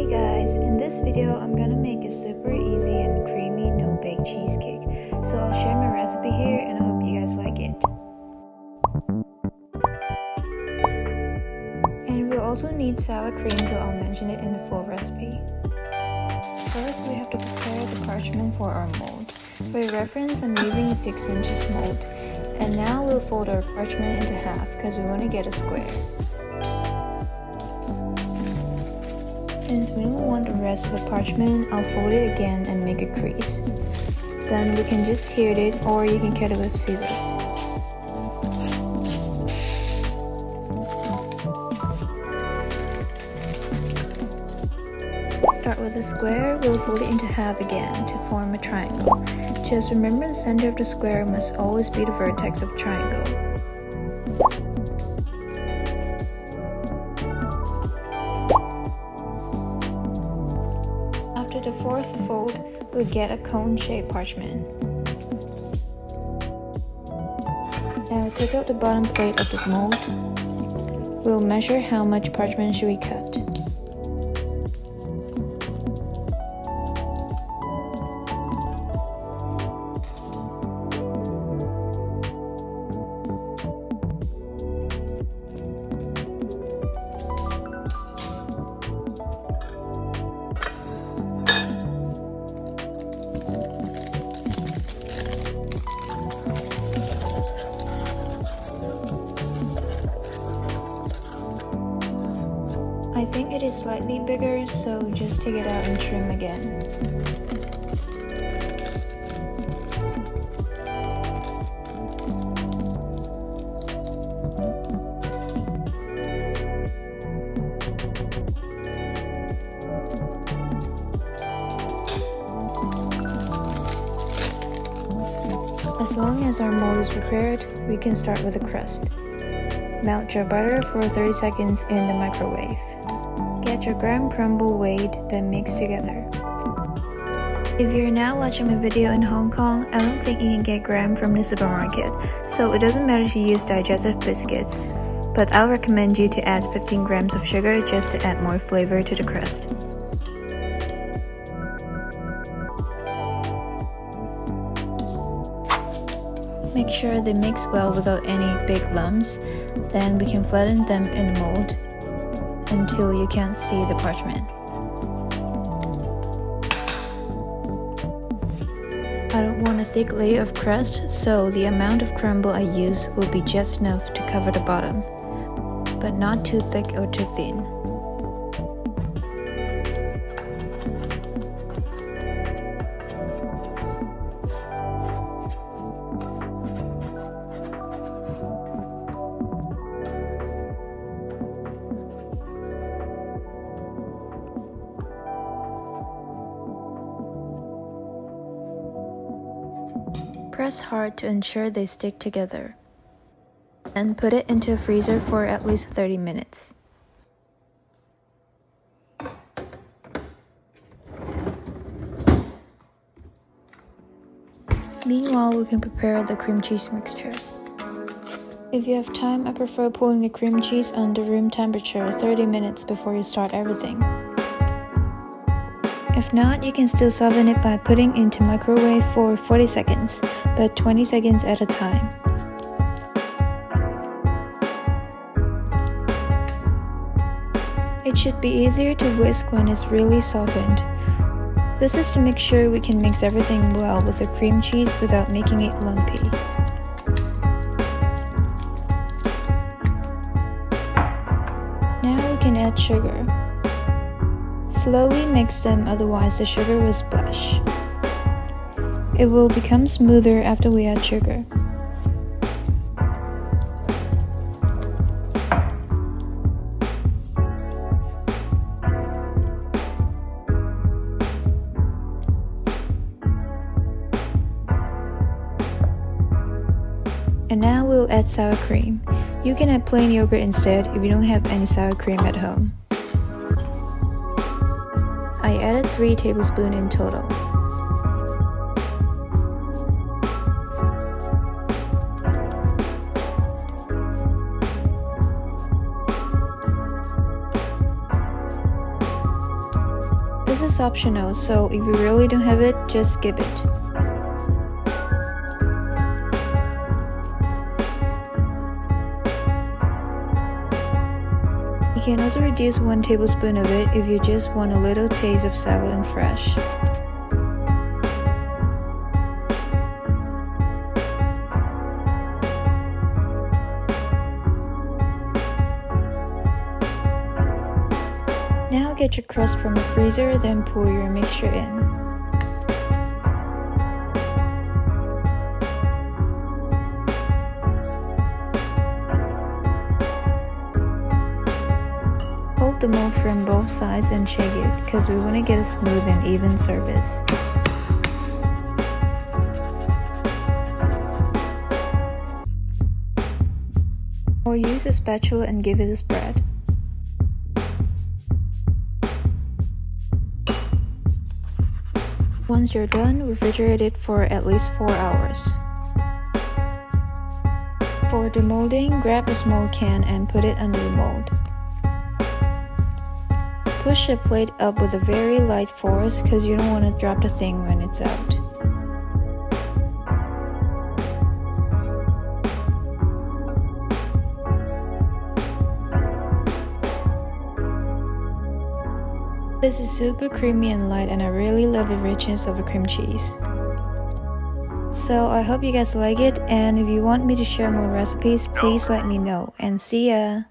Hey guys, in this video I'm gonna make a super easy and creamy no-bake cheesecake. So I'll share my recipe here and I hope you guys like it. And we'll also need sour cream, so I'll mention it in the full recipe. First we have to prepare the parchment for our mold. For reference, I'm using a 6" mold. And now we'll fold our parchment into half because we want to get a square. Since we don't want the rest of the parchment, I'll fold it again and make a crease. Then we can just tear it, or you can cut it with scissors. Start with a square, we'll fold it into half again to form a triangle. Just remember the center of the square must always be the vertex of the triangle. After the fourth fold, we'll get a cone-shaped parchment. Now take out the bottom plate of the mold. We'll measure how much parchment should we cut. I think it is slightly bigger, so just take it out and trim again. As long as our mold is prepared, we can start with the crust. Melt your butter for 30 seconds in the microwave. Get your graham crumble weighed, then mix together. If you're now watching my video in Hong Kong, I don't think you can get graham from the supermarket, so it doesn't matter to use digestive biscuits. But I'll recommend you to add 15 grams of sugar just to add more flavor to the crust. Make sure they mix well without any big lumps. Then we can flatten them in the mold until you can't see the parchment. I don't want a thick layer of crust, so the amount of crumble I use will be just enough to cover the bottom, but not too thick or too thin. Press hard to ensure they stick together, and put it into a freezer for at least 30 minutes. Meanwhile, we can prepare the cream cheese mixture. If you have time, I prefer pulling the cream cheese under room temperature 30 minutes before you start everything. If not, you can still soften it by putting into microwave for 40 seconds, but 20 seconds at a time. It should be easier to whisk when it's really softened. This is to make sure we can mix everything well with the cream cheese without making it lumpy. Now we can add sugar. Slowly mix them, otherwise the sugar will splash. It will become smoother after we add sugar. And now we'll add sour cream. You can add plain yogurt instead if you don't have any sour cream at home. I added 3 tablespoons in total. This is optional, so if you really don't have it, just skip it. You can also reduce 1 tablespoon of it if you just want a little taste of sour and fresh. Now get your crust from the freezer, then pour your mixture in. Hold the mold from both sides and shake it, because we want to get a smooth and even surface. Or use a spatula and give it a spread. Once you're done, refrigerate it for at least 4 hours. For demolding, grab a small can and put it under the mold. Push the plate up with a very light force because you don't want to drop the thing when it's out. This is super creamy and light, and I really love the richness of the cream cheese. So I hope you guys like it, and if you want me to share more recipes, please let me know, and see ya!